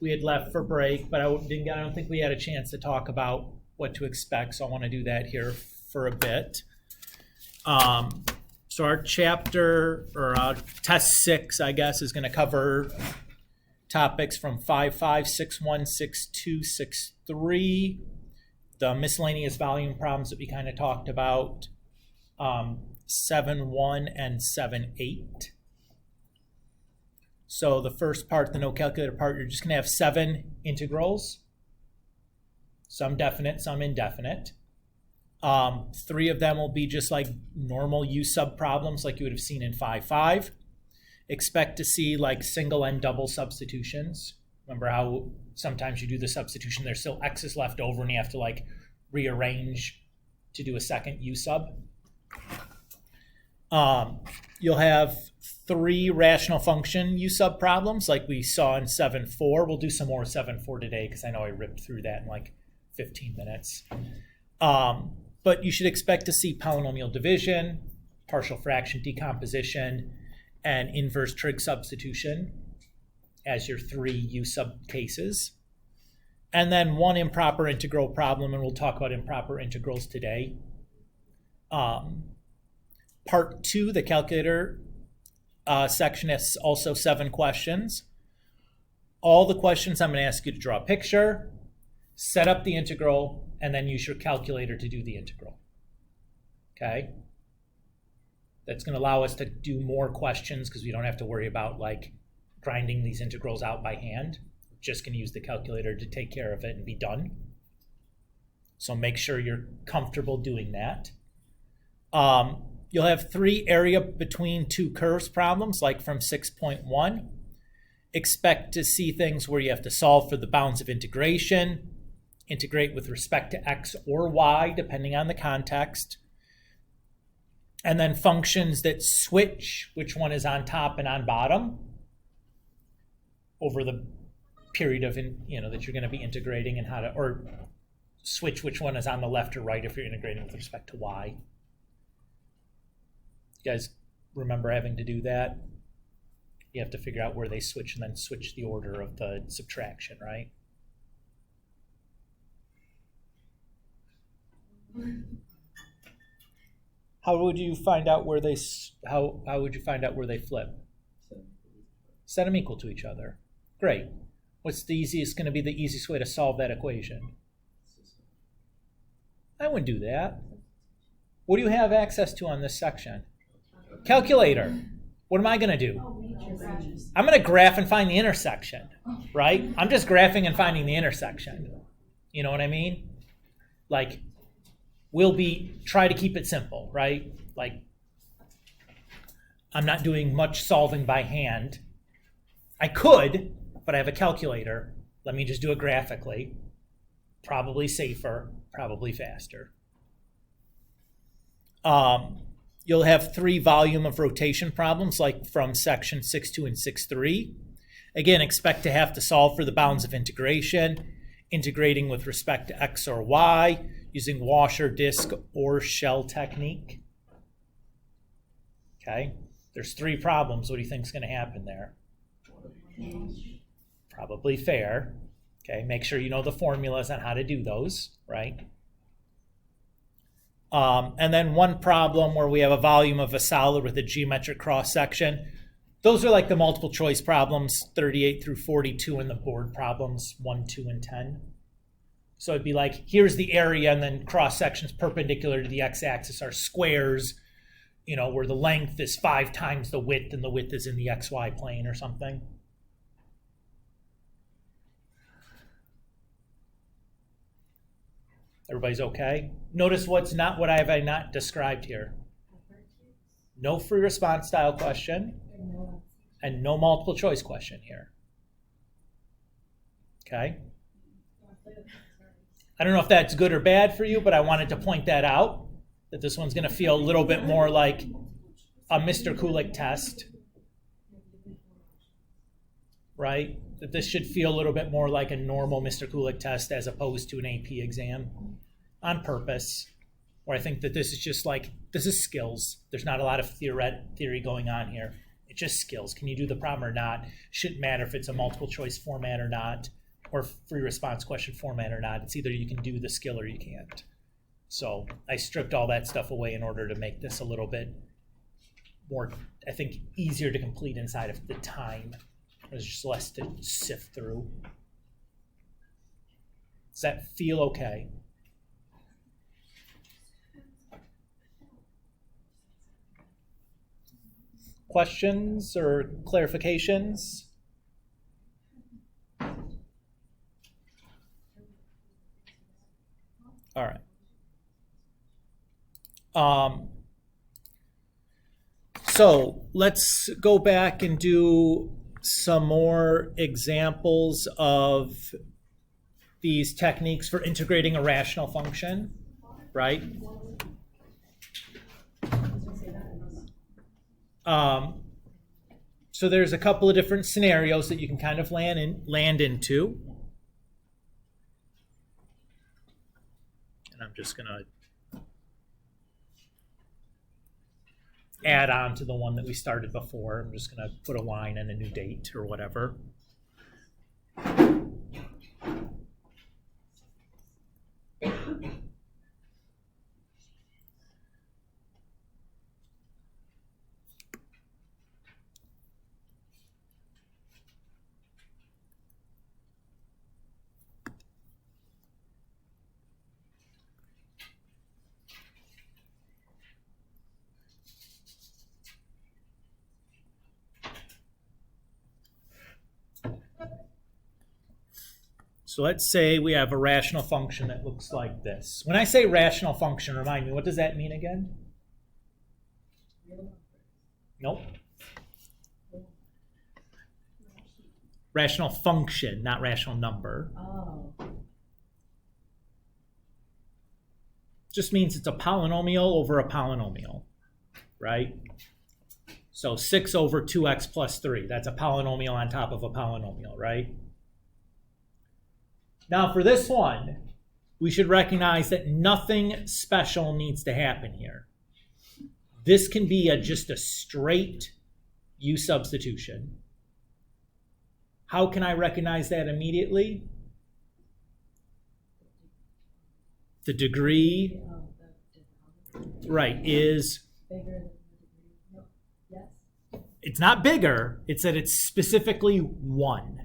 we had left for break, but I don't think we had a chance to talk about what to expect, so I want to do that here for a bit. So our chapter, or test 6, I guess, is going to cover topics from 5.5, 6.1, 6.2, 6.3, the miscellaneous volume problems that we kind of talked about, 7.1 and 7.8. So the first part, the no calculator part, you're just going to have 7 integrals, some definite, some indefinite. 3 of them will be just like normal U sub problems like you would have seen in 5.5. Expect to see like single and double substitutions. Remember how sometimes you do the substitution, there's still x's left over and you have to like rearrange to do a second U sub. You'll have 3 rational function U sub problems like we saw in 7.4. We'll do some more 7.4 today because I know I ripped through that in like 15 minutes. But you should expect to see polynomial division, partial fraction decomposition, and inverse trig substitution as your 3 U sub cases. And then 1 improper integral problem, and we'll talk about improper integrals today. Part 2, the calculator section, has also 7 questions. All the questions I'm going to ask you to draw a picture, set up the integral, and then use your calculator to do the integral. Okay? That's going to allow us to do more questions because we don't have to worry about like grinding these integrals out by hand. We're just going to use the calculator to take care of it and be done. So make sure you're comfortable doing that. You'll have 3 area between 2 curves problems, like from 6.1. Expect to see things where you have to solve for the bounds of integration, integrate with respect to x or y, depending on the context. And then functions that switch which one is on top and on bottom over the period of, that you're going to be integrating, and how to, or switch which one is on the left or right if you're integrating with respect to y. You guys remember having to do that? You have to figure out where they switch and then switch the order of the subtraction, right? How would you find out where they flip? Set them equal to each other. Great. What's going to be the easiest way to solve that equation? I wouldn't do that. What do you have access to on this section? Calculator. What am I going to do? I'm going to graph and find the intersection, right? I'm just graphing and finding the intersection. You know what I mean? Like, try to keep it simple, right? Like, I'm not doing much solving by hand. I could, but I have a calculator. Let me just do it graphically. Probably safer, probably faster. You'll have 3 volume of rotation problems, like from section 6.2 and 6.3. Again, expect to have to solve for the bounds of integration, integrating with respect to x or y, using washer, disk, or shell technique. Okay, there's 3 problems. What do you think is going to happen there? Probably fair. Okay, make sure you know the formulas on how to do those, right? And then 1 problem where we have a volume of a solid with a geometric cross-section. Those are like the multiple choice problems, 38 through 42, and the board problems, 1, 2, and 10. So it'd be like, here's the area, and then cross-sections perpendicular to the x-axis are squares, where the length is 5 times the width, and the width is in the xy plane or something. Everybody's okay? Notice what have I not described here? No free response style question and no multiple choice question here. Okay? I don't know if that's good or bad for you, but I wanted to point that out, that this one's going to feel a little bit more like a Mr. Kulik test, right? That this should feel a little bit more like a normal Mr. Kulik test as opposed to an AP exam on purpose, where I think that this is just like, this is skills. There's not a lot of theory going on here. It's just skills. Can you do the problem or not? Shouldn't matter if it's a multiple choice format or not, or free response question format or not. It's either you can do the skill or you can't. So I stripped all that stuff away in order to make this a little bit more, I think, easier to complete inside of the time. There's just less to sift through. Does that feel okay? Questions or clarifications? All right. So let's go back and do some more examples of these techniques for integrating a rational function, right? So there's a couple of different scenarios that you can kind of land into. And I'm just going to add on to the one that we started before. I'm just going to put a line and a new date or whatever. So let's say we have a rational function that looks like this. When I say rational function, remind me, what does that mean again? Nope. Rational function, not rational number. Oh. Just means it's a polynomial over a polynomial, right? So 6 over 2x plus 3, that's a polynomial on top of a polynomial, right? Now for this one, we should recognize that nothing special needs to happen here. This can be just a straight U substitution. How can I recognize that immediately? The degree, right, is Bigger than the degree. No. Yes. it's not bigger, it's that it's specifically 1.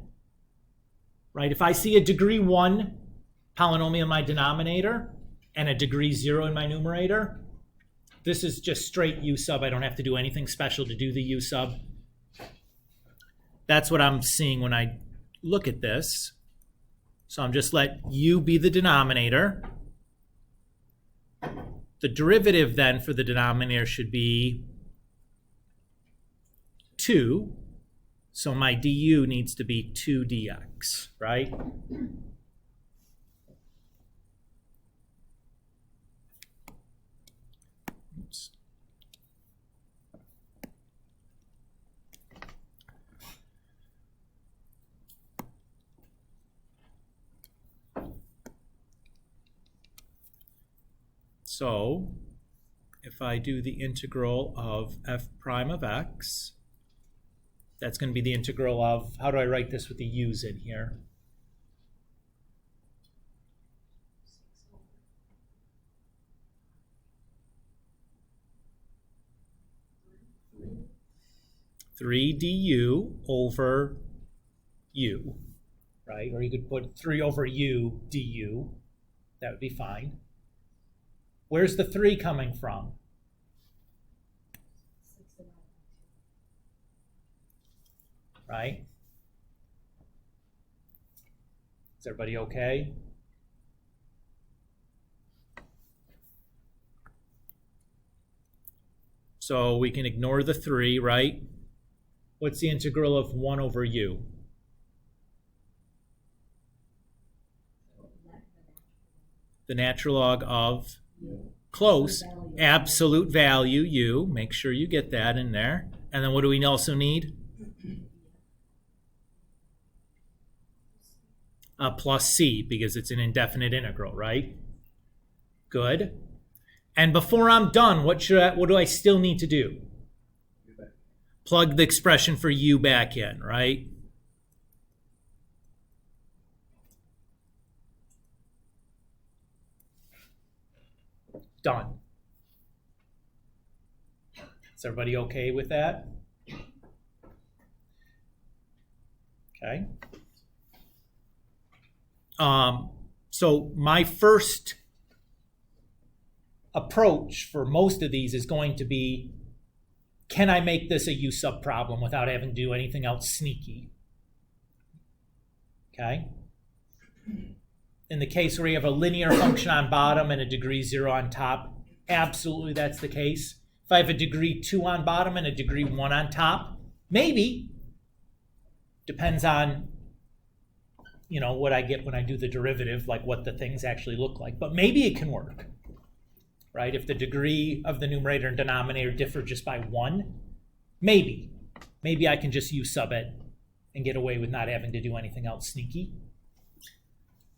Right? If I see a degree 1 polynomial in my denominator and a degree 0 in my numerator, this is just straight U sub. I don't have to do anything special to do the U sub. That's what I'm seeing when I look at this. So I'm just let U be the denominator. The derivative then for the denominator should be 2. So my du needs to be 2 dx, right? Oops. So if I do the integral of f prime of x, that's going to be the integral of, how do I write this with the u's in here? Three du over u, right? Or you could put 3 over u du. That would be fine. Where's the 3 coming from? Right? Is everybody okay? So we can ignore the 3, right? What's the integral of 1 over u? The natural log of, close, absolute value u. Make sure you get that in there. And then what do we also need? Plus c, because it's an indefinite integral, right? Good. And before I'm done, what do I still need to do? Plug the expression for u back in, right? Done. Is everybody okay with that? Okay. So my first approach for most of these is going to be, can I make this a u sub problem without having to do anything else sneaky? Okay. In the case where you have a linear function on bottom and a degree 0 on top, absolutely that's the case. If I have a degree 2 on bottom and a degree 1 on top, maybe. Depends on, you know, what I get when I do the derivative, like what the things actually look like. But maybe it can work, right? If the degree of the numerator and denominator differ just by 1, maybe. Maybe I can just u sub it and get away with not having to do anything else sneaky.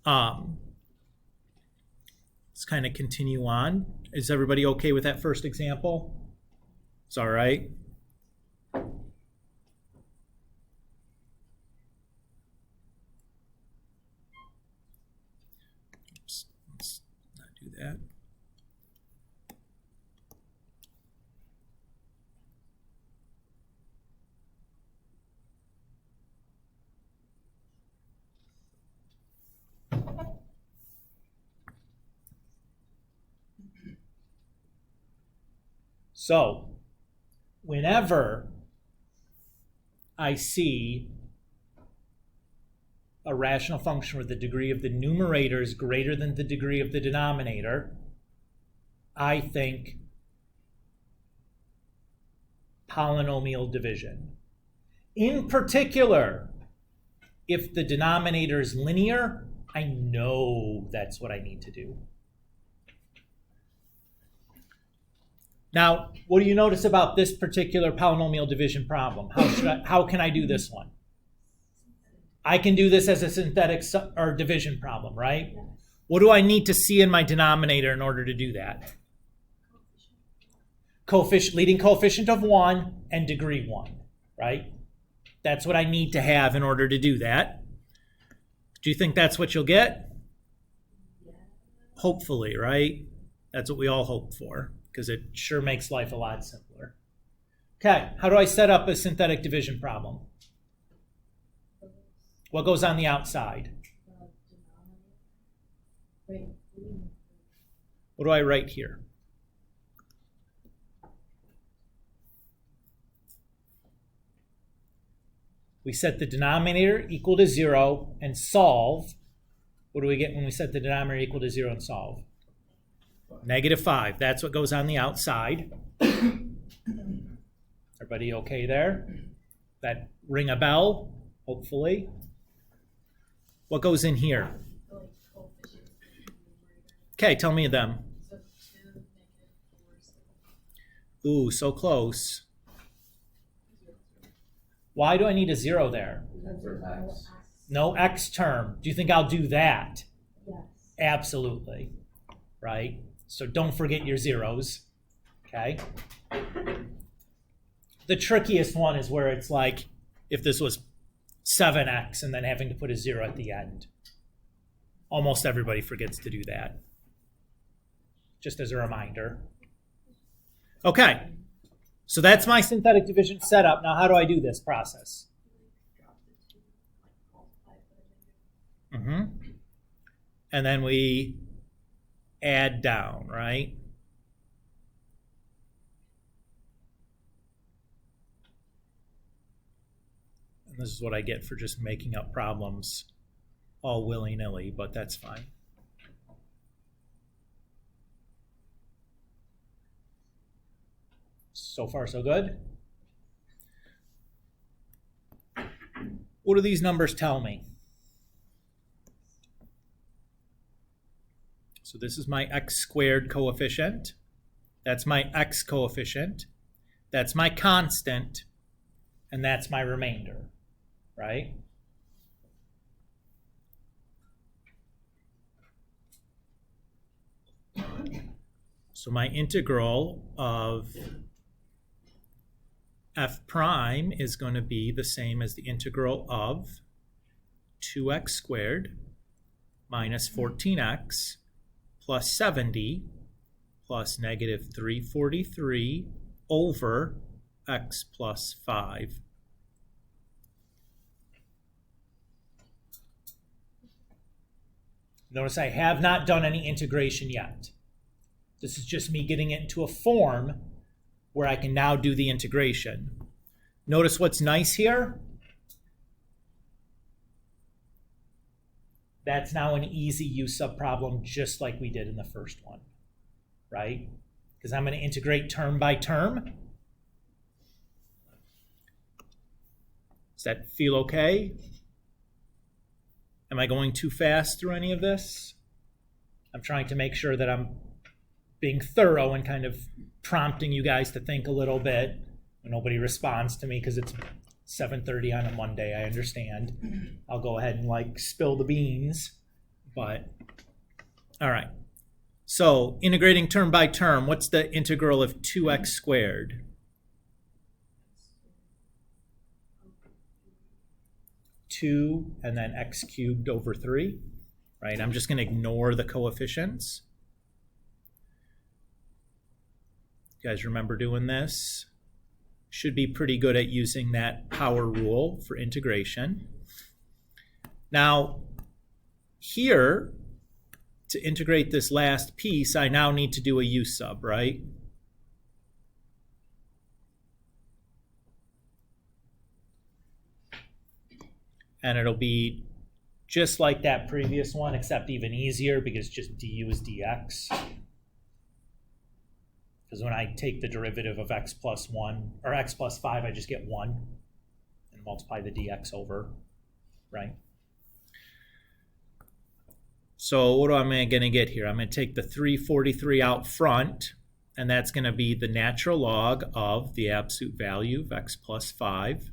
Let's kind of continue on. Is everybody okay with that first example? It's all right. Oops, let's not do that. So, whenever I see a rational function where the degree of the numerator is greater than the degree of the denominator, I think polynomial division. In particular, if the denominator is linear, I know that's what I need to do. Now, what do you notice about this particular polynomial division problem? How can I do this one? I can do this as a synthetic or division problem, right? What do I need to see in my denominator in order to do that? Leading coefficient of 1 and degree 1, right? That's what I need to have in order to do that. Do you think that's what you'll get? Hopefully, right? That's what we all hope for, because it sure makes life a lot simpler. Okay, how do I set up a synthetic division problem? What goes on the outside? What do I write here? We set the denominator equal to 0 and solve. What do we get when we set the denominator equal to 0 and solve? -5. That's what goes on the outside. Everybody okay there? That ring a bell, hopefully. What goes in here? Okay, tell me of them. Ooh, so close. Why do I need a 0 there? No x term. Do you think I'll do that? Yes. Absolutely. Right? So don't forget your zeros. Okay? The trickiest one is where it's like if this was 7x and then having to put a 0 at the end. Almost everybody forgets to do that. Just as a reminder. Okay. So that's my synthetic division setup. Now how do I do this process? And then we add down, right? And this is what I get for just making up problems all willy-nilly, but that's fine. So far, so good. What do these numbers tell me? So this is my x squared coefficient. That's my x coefficient. That's my constant. And that's my remainder, right? So my integral of f prime is going to be the same as the integral of 2x squared minus 14x plus 70 plus negative 343 over x plus 5. Notice I have not done any integration yet. This is just me getting it into a form where I can now do the integration. Notice what's nice here? That's now an easy u sub problem just like we did in the first one, right? Because I'm going to integrate term by term. Does that feel okay? Am I going too fast through any of this? I'm trying to make sure that I'm being thorough and kind of prompting you guys to think a little bit. Nobody responds to me because it's 7:30 on a Monday. I understand. I'll go ahead and like spill the beans. But all right. So integrating term by term, what's the integral of 2x squared? 2 and then x cubed over 3, right? I'm just going to ignore the coefficients. You guys remember doing this? Should be pretty good at using that power rule for integration. Now, here, to integrate this last piece, I now need to do a u sub, right? And it'll be just like that previous one, except even easier because just du is dx. Because when I take the derivative of x plus 1, or x plus 5, I just get 1 and multiply the dx over, right? So what am I going to get here? I'm going to take the 343 out front, and that's going to be the natural log of the absolute value of x plus 5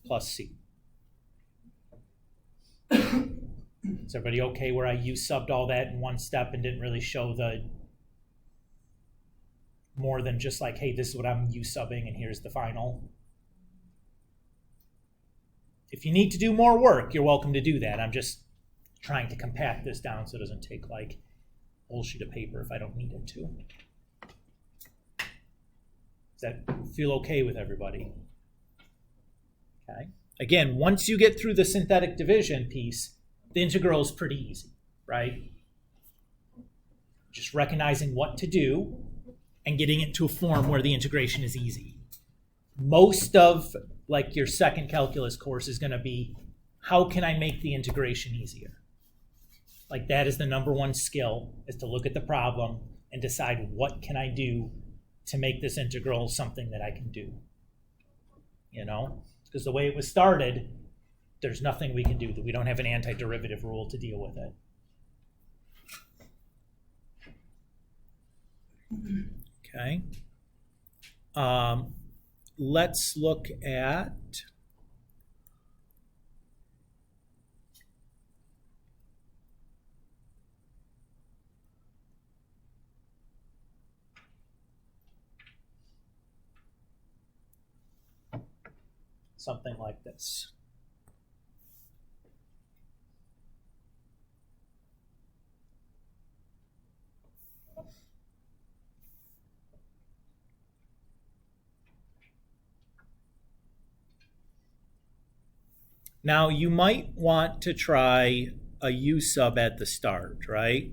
plus c. Is everybody okay where I u subbed all that in one step and didn't really show the more than just like, hey, this is what I'm u subbing and here's the final? If you need to do more work, you're welcome to do that. I'm just trying to compact this down so it doesn't take like a whole sheet of paper if I don't need it to. Does that feel okay with everybody? Okay. Again, once you get through the synthetic division piece, the integral is pretty easy, right? Just recognizing what to do and getting it to a form where the integration is easy. Most of like your second calculus course is going to be, how can I make the integration easier? Like that is the number one skill, is to look at the problem and decide what can I do to make this integral something that I can do. You know? Because the way it was started, there's nothing we can do. That we don't have an antiderivative rule to deal with it. Okay. Let's look at something like this. Now, you might want to try a u sub at the start, right?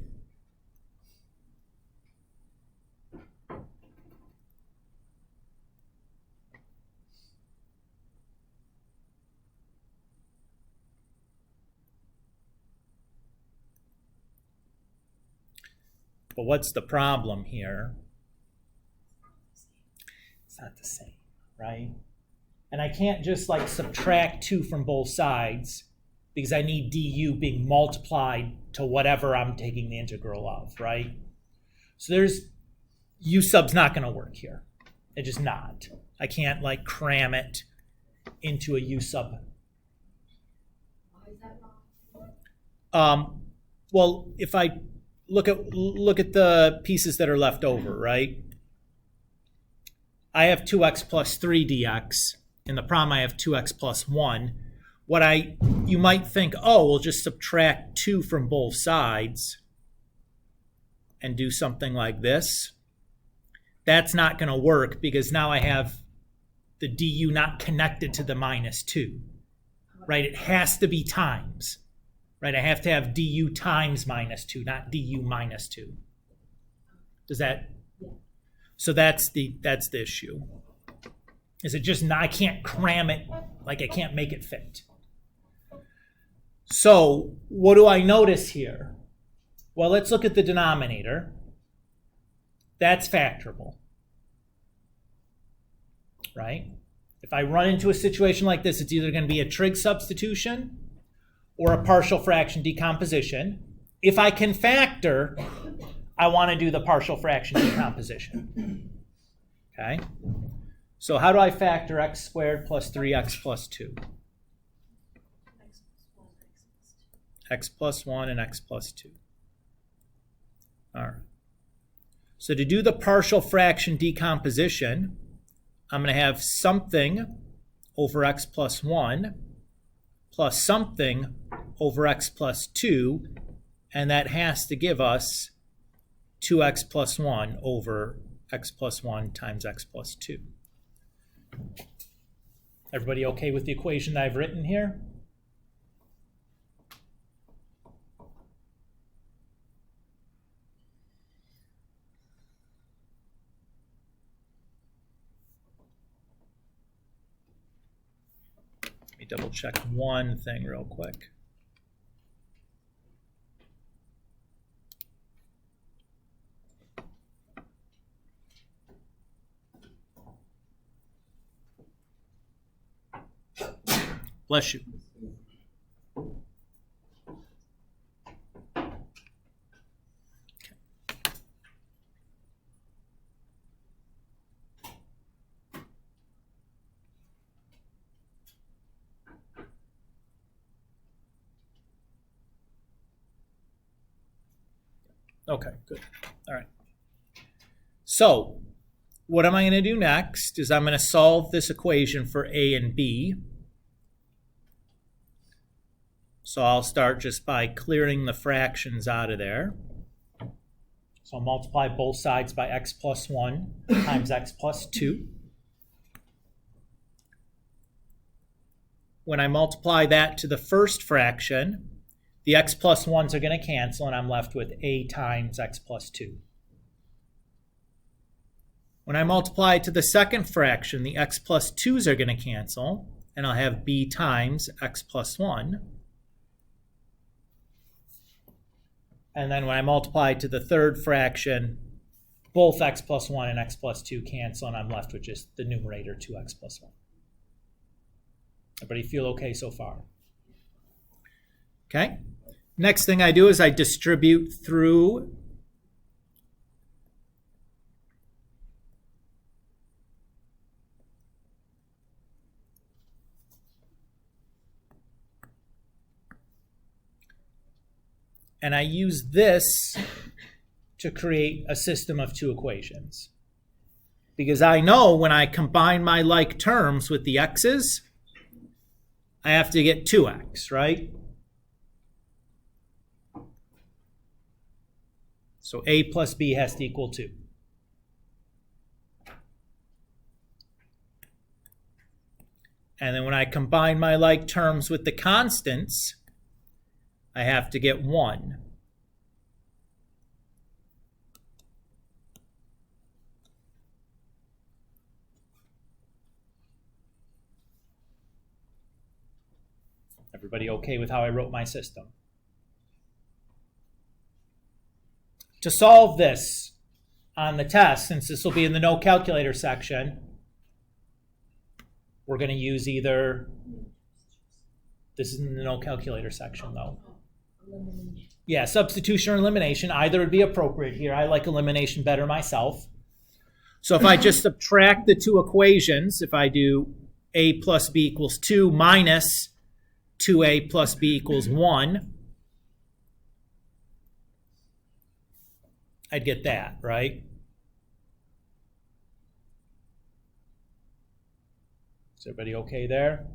But what's the problem here? It's not the same, right? And I can't just like subtract 2 from both sides because I need du being multiplied to whatever I'm taking the integral of, right? So there's, u sub's not going to work here. It's just not. I can't like cram it into a u sub. Why is that wrong? Well, if I look at the pieces that are left over, right? I have 2x plus 3 dx. In the problem, I have 2x plus 1. You might think, oh, we'll just subtract 2 from both sides and do something like this. That's not going to work because now I have the du not connected to the minus 2, right? It has to be times, right? I have to have du times minus 2, not du minus 2. Does that? Yeah. So that's the issue. Is it just not, I can't cram it, like I can't make it fit. So what do I notice here? Well, let's look at the denominator. That's factorable, right? If I run into a situation like this, it's either going to be a trig substitution or a partial fraction decomposition. If I can factor, I want to do the partial fraction decomposition. Okay? So how do I factor x squared plus 3x plus 2? X plus 1 and x plus 2. All right. So to do the partial fraction decomposition, I'm going to have something over x plus 1 plus something over x plus 2, and that has to give us 2x plus 1 over x plus 1 times x plus 2. Everybody okay with the equation that I've written here? Let me double check one thing real quick. Bless you. Okay, good. All right. So what am I going to do next is I'm going to solve this equation for a and b. So I'll start just by clearing the fractions out of there. So I'll multiply both sides by x plus 1 times x plus 2. When I multiply that to the first fraction, the x plus 1s are going to cancel, and I'm left with a times x plus 2. When I multiply it to the second fraction, the x plus 2s are going to cancel, and I'll have b times x plus 1. And then when I multiply to the third fraction, both x plus 1 and x plus 2 cancel, and I'm left with just the numerator 2x plus 1. Everybody feel okay so far? Okay. Next thing I do is I distribute through and I use this to create a system of two equations. Because I know when I combine my like terms with the x's, I have to get 2x, right? So a plus b has to equal 2. And then when I combine my like terms with the constants, I have to get 1. Everybody okay with how I wrote my system? To solve this on the test, since this will be in the no calculator section, we're going to use either, this is in the no calculator section though. Yeah, substitution or elimination, either would be appropriate here. I like elimination better myself. So if I just subtract the two equations, if I do a plus b equals 2 minus 2a plus b equals 1, I'd get that, right? Is everybody okay there?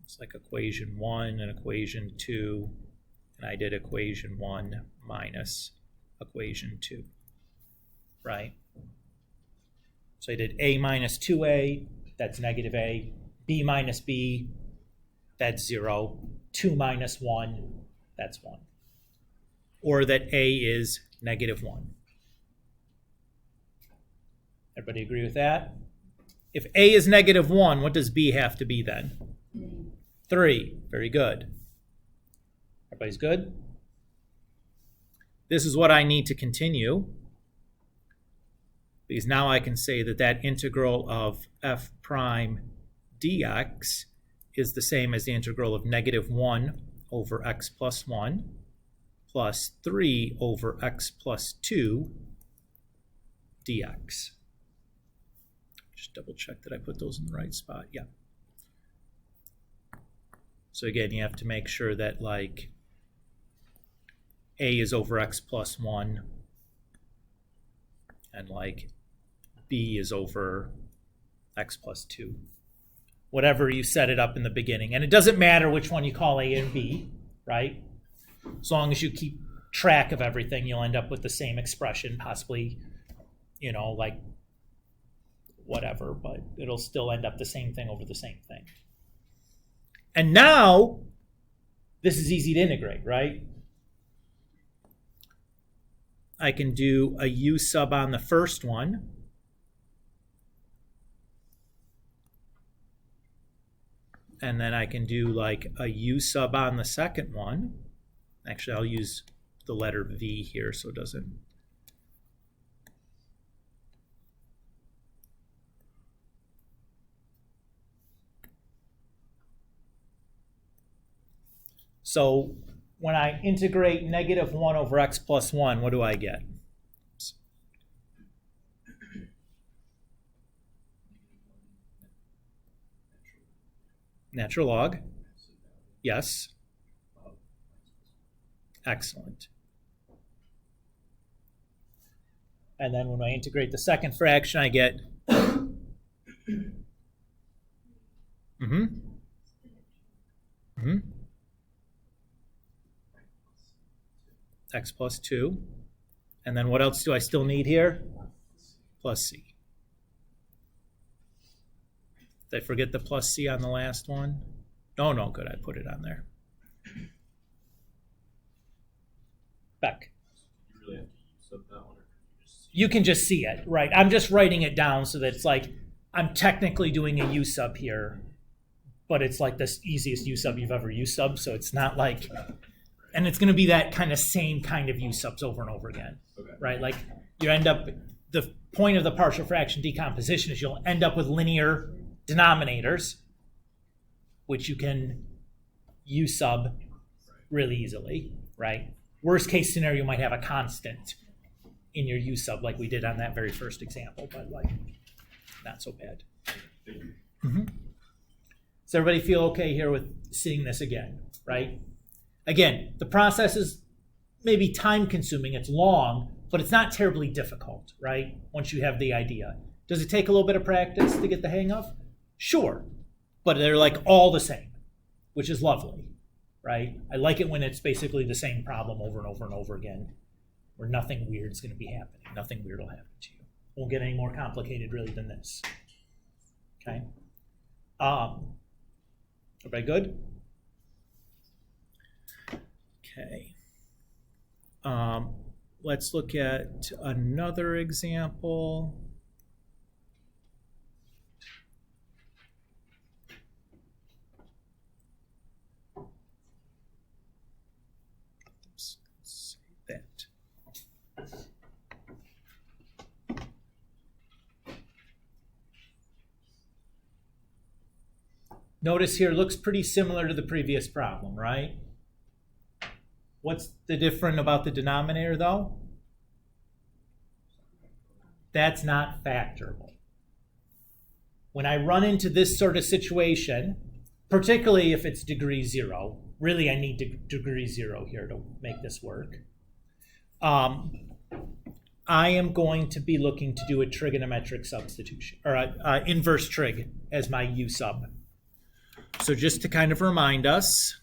It's like equation 1 and equation 2, and I did equation 1 minus equation 2, right? So I did a minus 2a, that's negative a, b minus b, that's 0, 2 minus 1, that's 1. Or that a is negative 1. Everybody agree with that? If a is negative 1, what does b have to be then? 3. Very good. Everybody's good? This is what I need to continue, because now I can say that that integral of f prime dx is the same as the integral of negative 1 over x plus 1 plus 3 over x plus 2 dx. Just double check that I put those in the right spot. Yeah. So again, you have to make sure that like a is over x plus 1 and like b is over x plus 2. Whatever you set it up in the beginning. And it doesn't matter which one you call a and b, right? As long as you keep track of everything, you'll end up with the same expression, possibly, you know, like whatever, but it'll still end up the same thing over the same thing. And now, this is easy to integrate, right? I can do a u sub on the first one. And then I can do like a u sub on the second one. Actually, I'll use the letter v here so it doesn't. So when I integrate negative 1 over x plus 1, what do I get? Natural log. Yes. Excellent. And then when I integrate the second fraction, I get x plus 2. And then what else do I still need here? Plus c. Did I forget the plus c on the last one? No, good. I put it on there. Beck. You really have to use up that one, or you can just see it, right? I'm just writing it down so that it's like I'm technically doing a u sub here, but it's like the easiest u sub you've ever used sub, so it's not like, and it's going to be that kind of same kind of u subs over and over again, okay. Right? Like you end up, the point of the partial fraction decomposition is you'll end up with linear denominators, which you can u sub really easily, right? Worst case scenario, you might have a constant in your u sub like we did on that very first example, but like not so bad. Does everybody feel okay here with seeing this again, right? Again, the process is maybe time consuming, it's long, but it's not terribly difficult, right? Once you have the idea. Does it take a little bit of practice to get the hang of? Sure, but they're like all the same, which is lovely, right? I like it when it's basically the same problem over and over and over again, where nothing weird is going to be happening. Nothing weird will happen to you. Won't get any more complicated really than this. Okay. Everybody good? Okay. Let's look at another example. Let's see that. Notice here looks pretty similar to the previous problem, right? What's the different about the denominator, though? That's not factorable. When I run into this sort of situation, particularly if it's degree 0, really I need degree 0 here to make this work. I am going to be looking to do a trigonometric substitution, or a inverse trig as my U sub. So just to kind of remind us,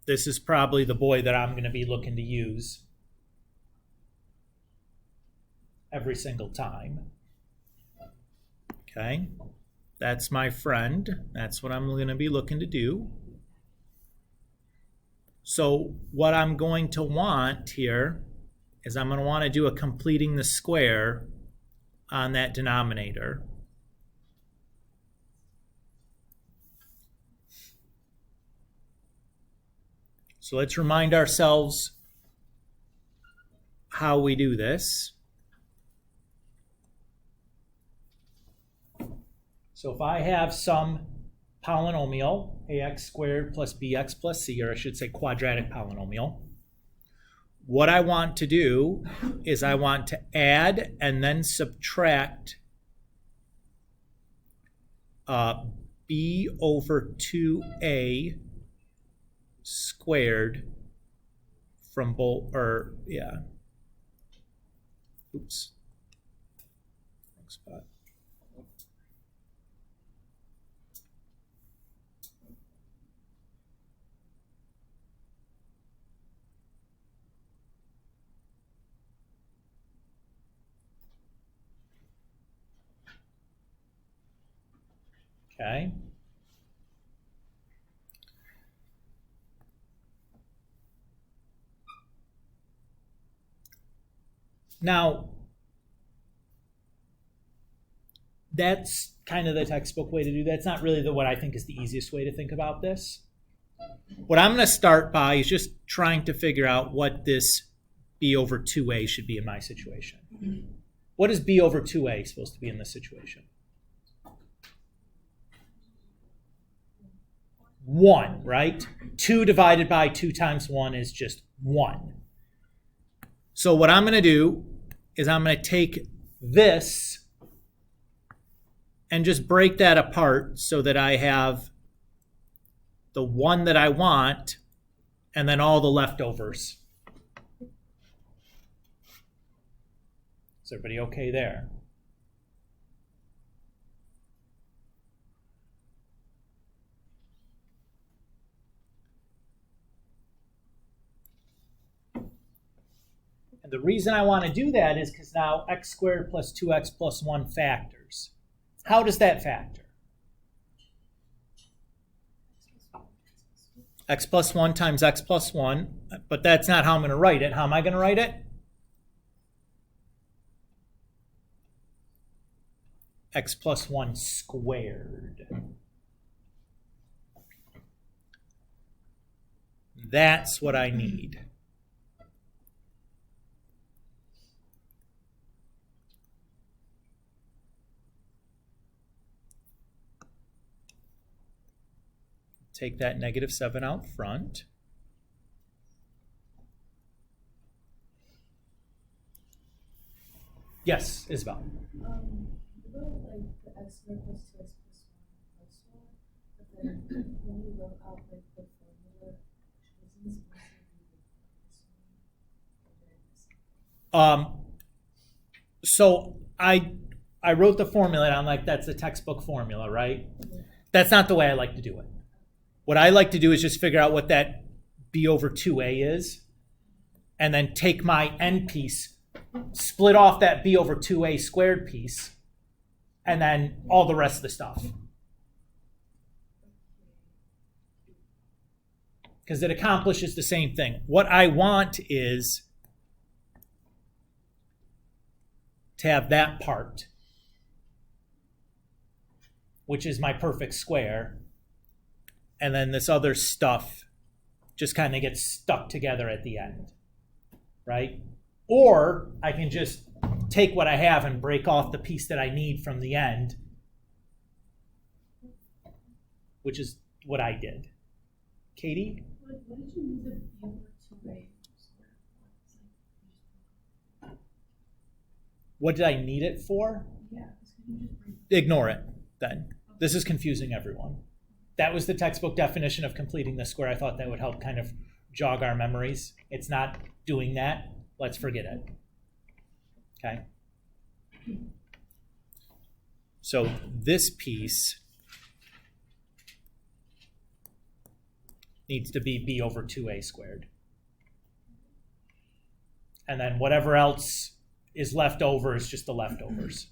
this is probably the boy that I'm going to be looking to use every single time. Okay, that's my friend. That's what I'm going to be looking to do. So what I'm going to want here is I'm going to want to do a completing the square on that denominator. So let's remind ourselves how we do this. So if I have some polynomial, ax squared plus bx plus c, or I should say quadratic polynomial, what I want to do is I want to add and then subtract b over 2a squared from both, or yeah. Oops. Wrong spot. Okay. Now, that's kind of the textbook way to do that. It's not really what I think is the easiest way to think about this. What I'm going to start by is just trying to figure out what this b over 2a should be in my situation. What is b over 2a supposed to be in this situation? 1, right? 2 divided by 2 times 1 is just 1. So what I'm going to do is I'm going to take this and just break that apart so that I have the 1 that I want and then all the leftovers. Is everybody okay there? And the reason I want to do that is because now x squared plus 2x plus 1 factors. How does that factor? X plus 1 times x plus 1, but that's not how I'm going to write it. How am I going to write it? X plus 1 squared. That's what I need. Take that negative 7 out front. Yes, Isabel. Like the x squared plus 2x plus 1 plus 1, but then when you wrote out like the formula, wasn't supposed to be So I wrote the formula and I'm like, that's the textbook formula, right? That's not the way I like to do it. What I like to do is just figure out what that b over 2a is, and then take my n piece, split off that b over 2a squared piece, and then all the rest of the stuff. Because it accomplishes the same thing. What I want is to have that part, which is my perfect square, and then this other stuff just kind of gets stuck together at the end, right? Or I can just take what I have and break off the piece that I need from the end, which is what I did. Katie? What did you use the b over 2a? What did I need it for? Yeah, you just bring Ignore it then. This is confusing everyone. that was the textbook definition of completing the square. I thought that would help kind of jog our memories. It's not doing that. Let's forget it. Okay. So this piece needs to be b over 2a squared. And then whatever else is left over is just the leftovers.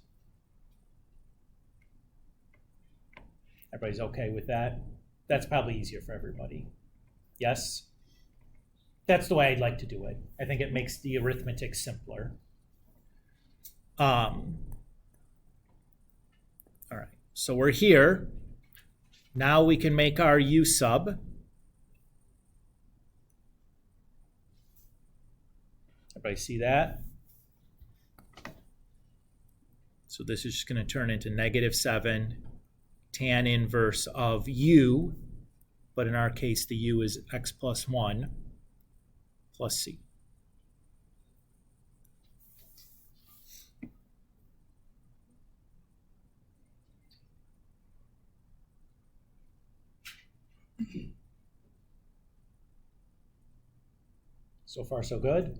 Everybody's okay with that? That's probably easier for everybody. Yes? That's the way I'd like to do it. I think it makes the arithmetic simpler. All right, so we're here. Now we can make our u sub. Everybody see that? So this is just going to turn into -7 tan inverse of u, but in our case the u is x plus 1 plus c. So far, so good.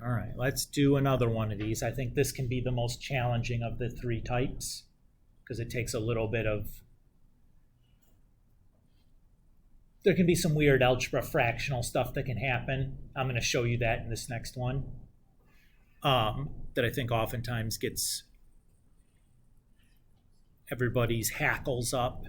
All right, let's do another one of these. I think this can be the most challenging of the three types because it takes a little bit of... There can be some weird algebra fractional stuff that can happen. I'm going to show you that in this next one that I think oftentimes gets everybody's hackles up.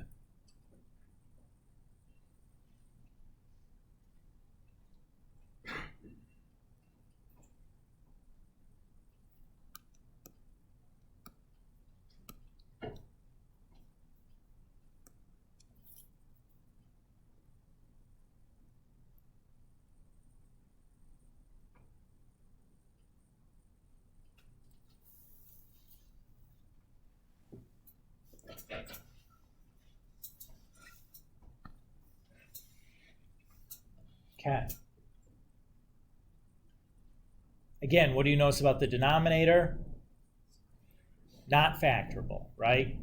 Okay. Again, what do you notice about the denominator? Not factorable, right?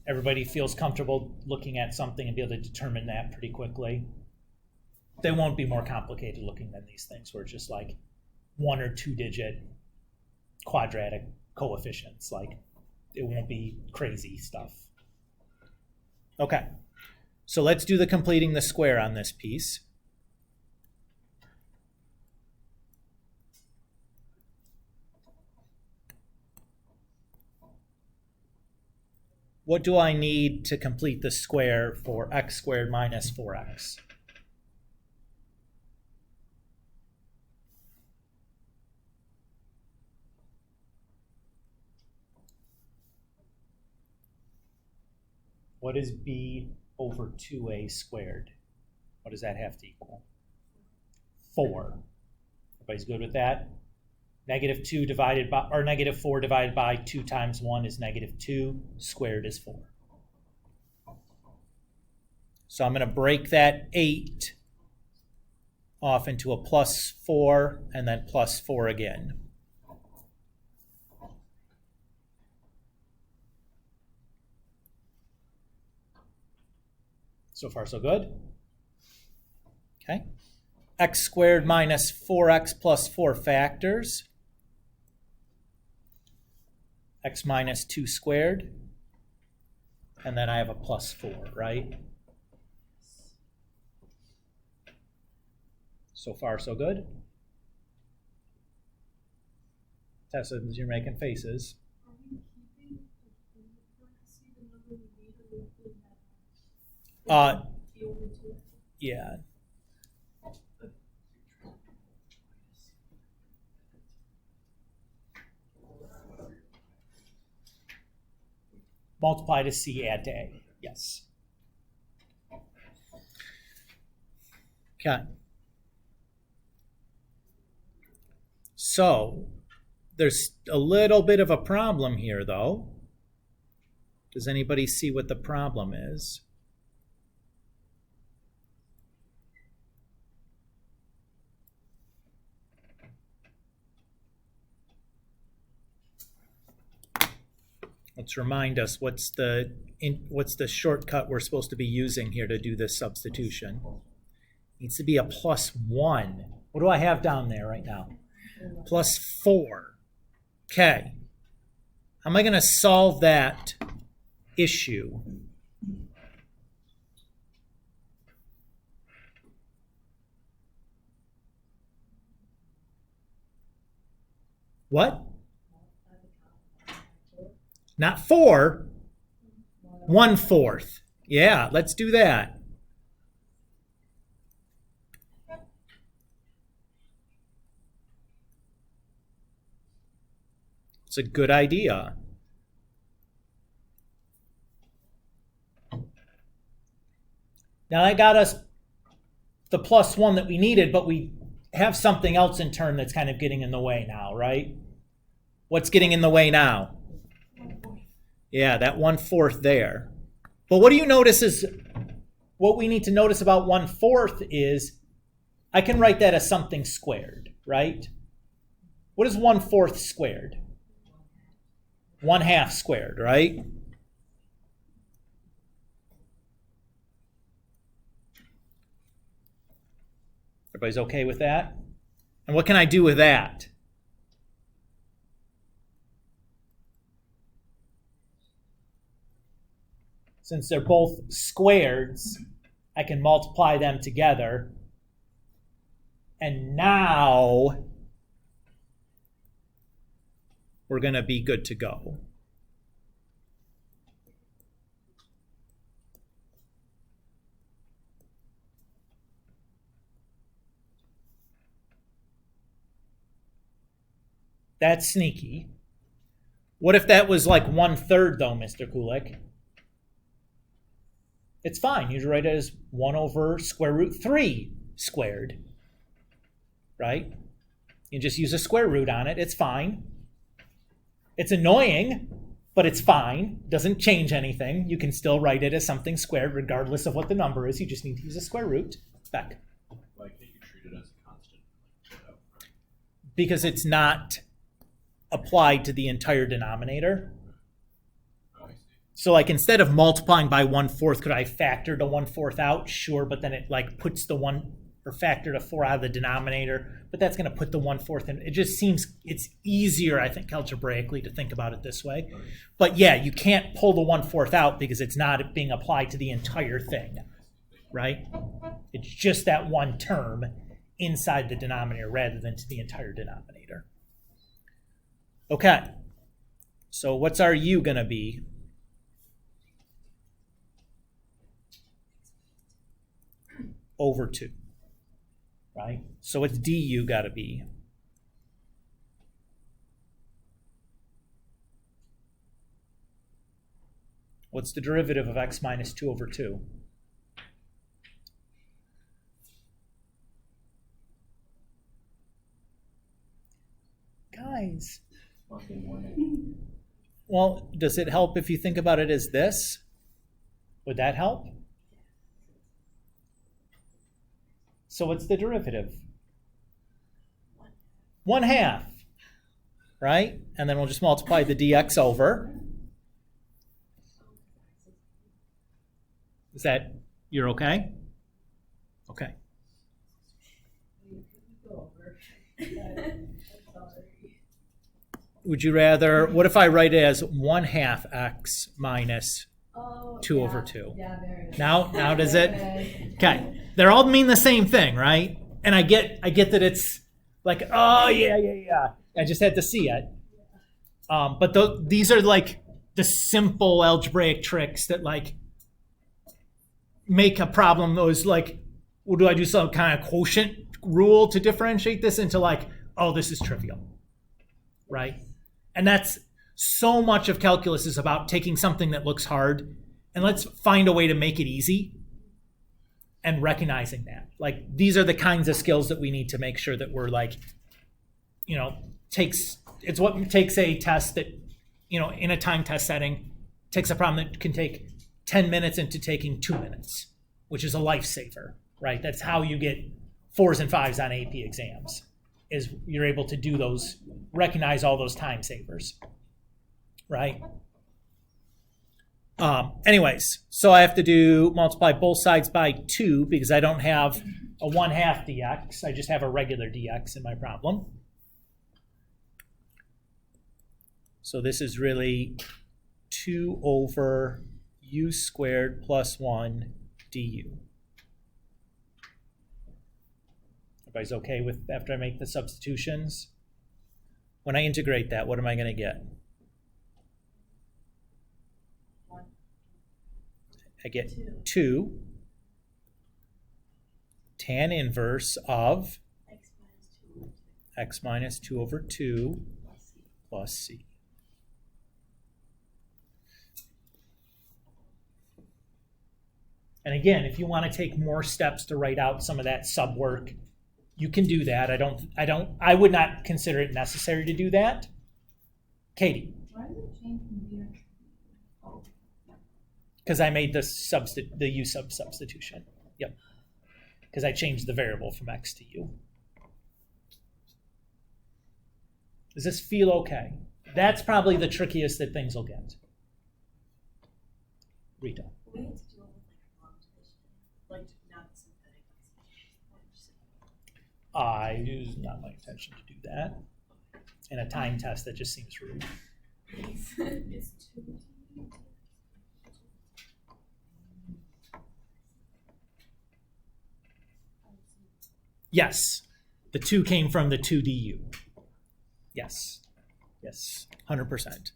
Everybody feels comfortable looking at something and be able to determine that pretty quickly. They won't be more complicated looking than these things where it's just like 1 or 2 digit quadratic coefficients. Like, it won't be crazy stuff. Okay, so let's do the completing the square on this piece. What do I need to complete the square for x squared minus 4x? What is b over 2a squared? What does that have to equal? 4. Everybody's good with that? -2 divided by, or -4 divided by 2 times 1 is -2, squared is 4. So I'm going to break that 8 off into a +4 and then +4 again. So far, so good. Okay. X squared minus 4x plus 4 factors. X minus 2 squared. And then I have a +4, right? So far, so good. Tessa, you're making faces. Are we keeping the parentheses, the number we need, or we include that? B over 2? Yeah. Multiply to C, add to A. Yes. Okay. So there's a little bit of a problem here, though. Does anybody see what the problem is? Let's remind us what's the shortcut we're supposed to be using here to do this substitution. Needs to be a +1. What do I have down there right now? +4. Okay. How am I going to solve that issue? What? Not 4. 1/4. Yeah, let's do that. It's a good idea. Now that got us the +1 that we needed, but we have something else in turn that's kind of getting in the way now, right? What's getting in the way now? Yeah, that 1/4 there. But what do you notice is, what we need to notice about 1/4 is, I can write that as something squared, right? What is 1/4 squared? 1/2 squared, right? Everybody's okay with that? And what can I do with that? Since they're both squareds, I can multiply them together. And now we're going to be good to go. That's sneaky. What if that was like 1/3 though, Mr. Kulik? It's fine. You just write it as 1/√3 squared, right? You just use a square root on it. It's fine. It's annoying, but it's fine. Doesn't change anything. You can still write it as something squared regardless of what the number is. You just need to use a square root. Back. Why can't you treat it as a constant? Because it's not applied to the entire denominator. Oh, I see. So like instead of multiplying by 1/4, could I factor the 1/4 out? Sure, but then it like puts the 1 or factor the 4 out of the denominator, but that's going to put the 1/4 in. It just seems it's easier, I think, algebraically to think about it this way. Right. But yeah, you can't pull the 1/4 out because it's not being applied to the entire thing, right? It's just that one term inside the denominator rather than to the entire denominator. Okay, so what's our u going to be? Over 2, right? So what's du got to be? What's the derivative of x minus 2/2? Guys. Well, does it help if you think about it as this? Would that help? So what's the derivative? 1/2, right? And then we'll just multiply the dx over. Is that, you're okay? Okay. Would you rather, what if I write it as 1/2 x minus 2/2? Yeah, there it is. Now does it? Okay. They all mean the same thing, right? And I get that it's like, oh yeah. I just had to see it. But these are like the simple algebraic tricks that like make a problem that was like, well, do I do some kind of quotient rule to differentiate this into like, oh, this is trivial, right? And that's so much of calculus is about taking something that looks hard and let's find a way to make it easy and recognizing that. Like, these are the kinds of skills that we need to make sure that we're like, it's what takes a test that, in a time test setting, takes a problem that can take 10 minutes into taking 2 minutes, which is a lifesaver, right? That's how you get 4s and 5s on AP exams, is you're able to do those, recognize all those time savers, right? Anyways, so I have to multiply both sides by 2 because I don't have a 1/2 dx. I just have a regular dx in my problem. So this is really 2 over u squared plus 1 du. Everybody's okay with after I make the substitutions? When I integrate that, what am I going to get? I get 2 tan inverse of x minus 2 over 2 plus c. And again, if you want to take more steps to write out some of that sub work, you can do that. I would not consider it necessary to do that. Katie. Why does it change from here? Because I made the u sub substitution. Yep. Because I changed the variable from x to u. Does this feel okay? That's probably the trickiest that things will get. Rita. We have to do it with like a long division, like not synthetic. It's not my intention to do that. In a time test, that just seems rude. It's 2. Yes, the 2 came from the 2 du. Yes, 100%.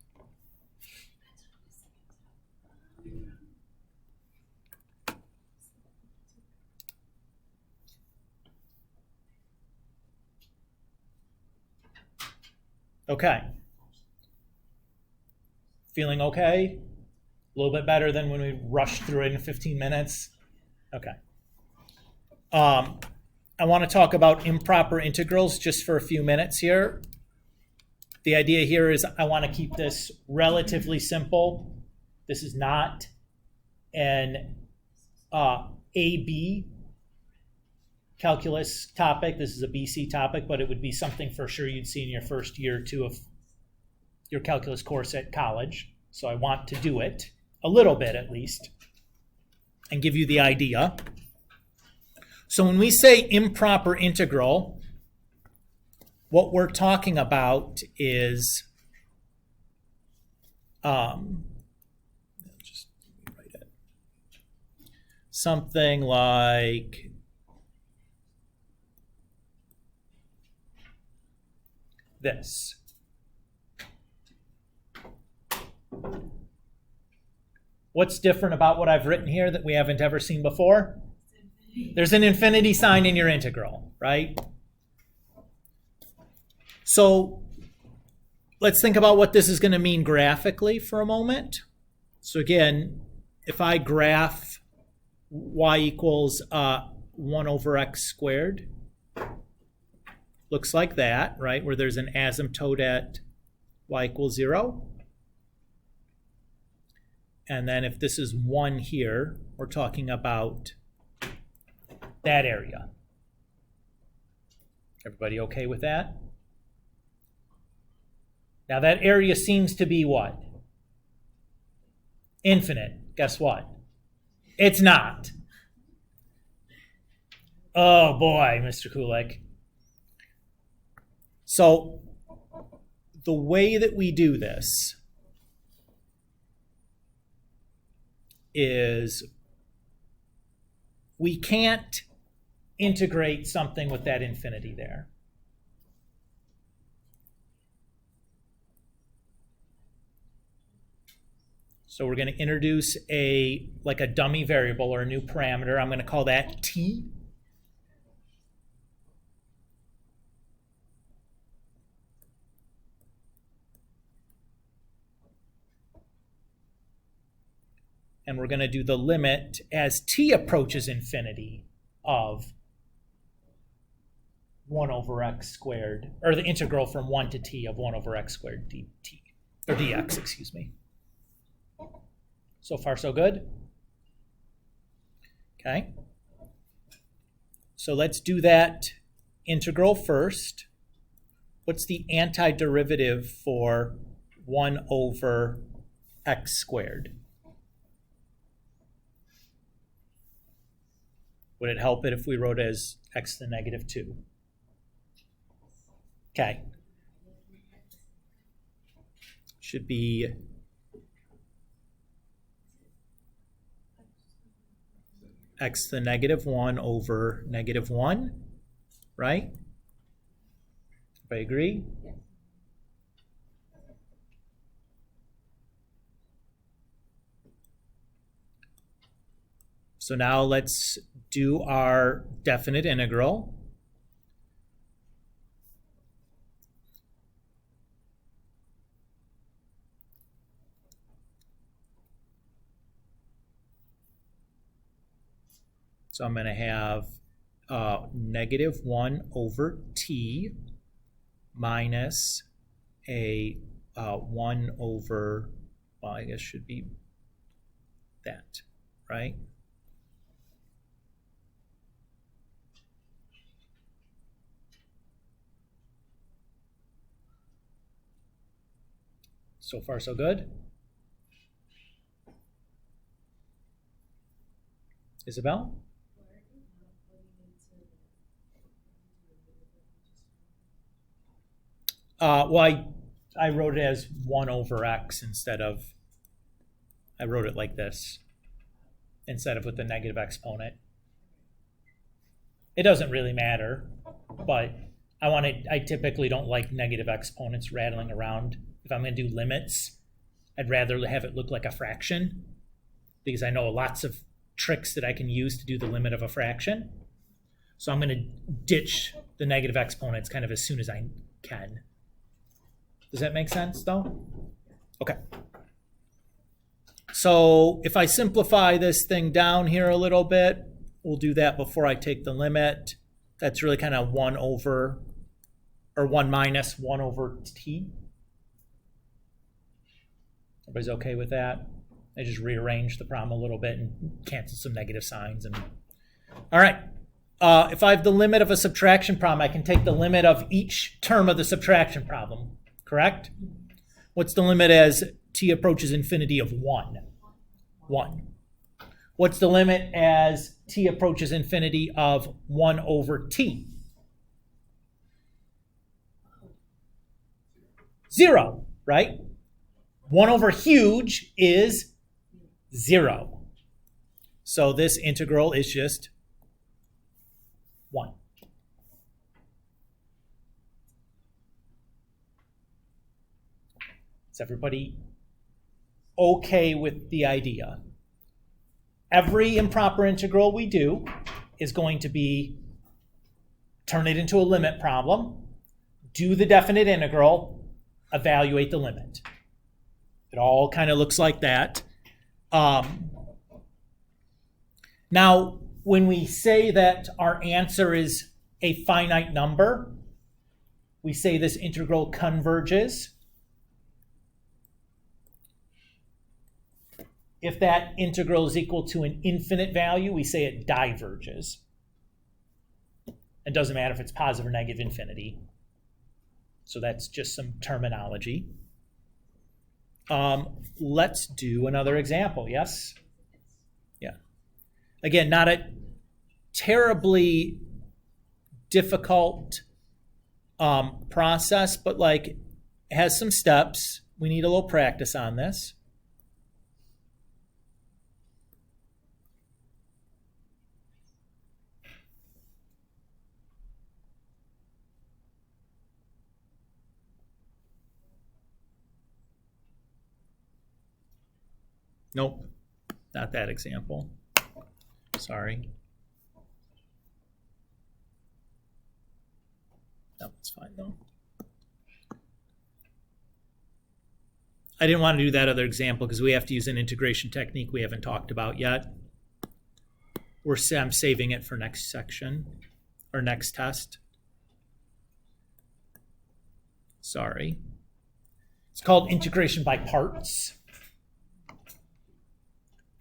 Okay. Feeling okay? A little bit better than when we rushed through it in 15 minutes? Okay. I want to talk about improper integrals just for a few minutes here. The idea here is I want to keep this relatively simple. This is not an AB calculus topic. This is a BC topic, but it would be something for sure you'd see in your first year or two of your calculus course at college. So I want to do it a little bit at least and give you the idea. So when we say improper integral, what we're talking about is just write it. Something like this. What's different about what I've written here that we haven't ever seen before? There's an infinity sign in your integral, right? So let's think about what this is going to mean graphically for a moment. So again, if I graph y equals 1 over x squared, looks like that, right? Where there's an asymptote at y equals 0. And then if this is 1 here, we're talking about that area. Everybody okay with that? Now that area seems to be what? Infinite. Guess what? It's not. Oh boy, Mr. Kulik. So the way that we do this is we can't integrate something with that infinity there. So we're going to introduce a dummy variable or a new parameter. I'm going to call that t. And we're going to do the limit as t approaches infinity of 1 over x squared, or the integral from 1 to t of 1 over x squared dt, or dx, excuse me. So far, so good? Okay. So let's do that integral first. What's the antiderivative for 1 over x squared? Would it help it if we wrote it as x to the negative 2? Okay. Should be x to the negative 1 over negative 1, right? Everybody agree? Yes. So now let's do our definite integral. So I'm going to have negative 1 over t minus a 1 over, well, I guess should be that, right? So far, so good. Isabel? Well, I wrote it as 1 over x instead of, I wrote it like this, instead of with the negative exponent. It doesn't really matter, but I typically don't like negative exponents rattling around. If I'm going to do limits, I'd rather have it look like a fraction, because I know lots of tricks that I can use to do the limit of a fraction. So I'm going to ditch the negative exponents kind of as soon as I can. Does that make sense, though? Okay. So if I simplify this thing down here a little bit, we'll do that before I take the limit. That's really kind of 1 over, or 1 minus 1 over t. Everybody's okay with that? I just rearrange the problem a little bit and cancel some negative signs. All right. If I have the limit of a subtraction problem, I can take the limit of each term of the subtraction problem, correct? What's the limit as t approaches infinity of 1? 1. What's the limit as t approaches infinity of 1 over t? 0, right? 1 over huge is 0. So this integral is just 1. Is everybody okay with the idea? Every improper integral we do is going to be turn it into a limit problem, do the definite integral, evaluate the limit. It all kind of looks like that. Now, when we say that our answer is a finite number, we say this integral converges. If that integral is equal to an infinite value, we say it diverges. It doesn't matter if it's positive or negative infinity. So that's just some terminology. Let's do another example, yes? Yeah. Again, not a terribly difficult process, but like it has some steps. We need a little practice on this. Nope, not that example. Sorry. No, it's fine though. I didn't want to do that other example because we have to use an integration technique we haven't talked about yet. I'm saving it for next section or next test. Sorry. It's called integration by parts.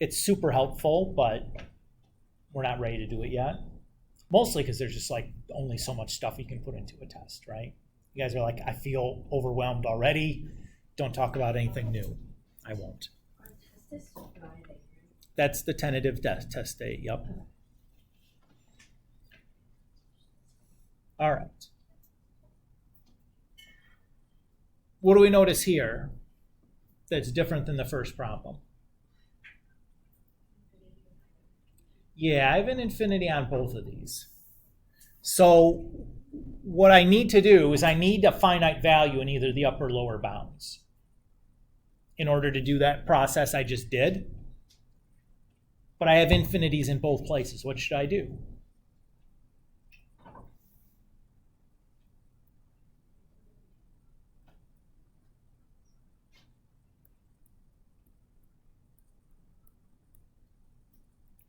It's super helpful, but we're not ready to do it yet. Mostly because there's just like only so much stuff you can put into a test, right? You guys are like, I feel overwhelmed already. Don't talk about anything new. I won't. That's the tentative test date, yep. All right. What do we notice here that's different than the first problem? Yeah, I have an infinity on both of these. So what I need to do is I need a finite value in either the upper or lower bounds. In order to do that process I just did. But I have infinities in both places. What should I do?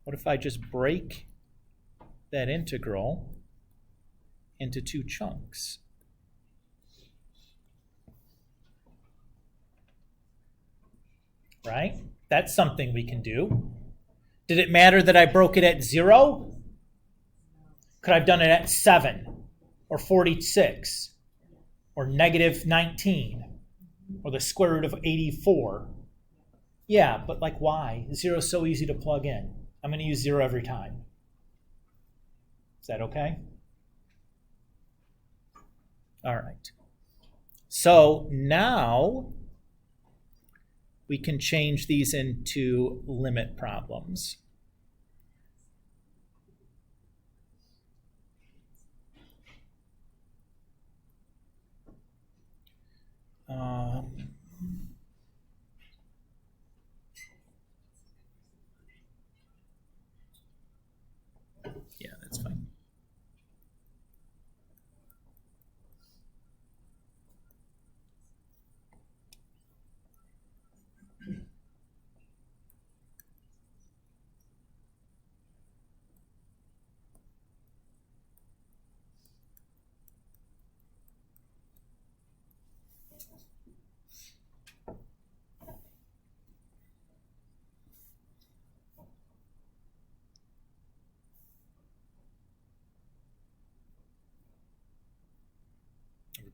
What if I just break that integral into two chunks? Right? That's something we can do. Did it matter that I broke it at 0? Could I have done it at 7 or 46 or negative 19 or the square root of 84? Yeah, but like why? 0 is so easy to plug in. I'm going to use 0 every time. Is that okay? All right. So now we can change these into limit problems. Yeah, that's fine.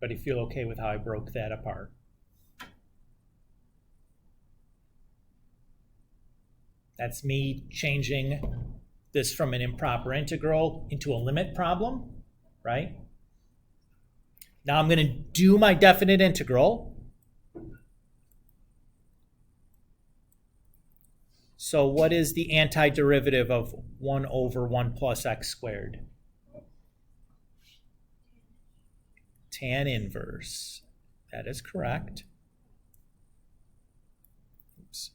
Everybody feel okay with how I broke that apart? That's me changing this from an improper integral into a limit problem, right? Now I'm going to do my definite integral. So what is the antiderivative of 1 over 1 plus x squared? Tan inverse. That is correct. Oops.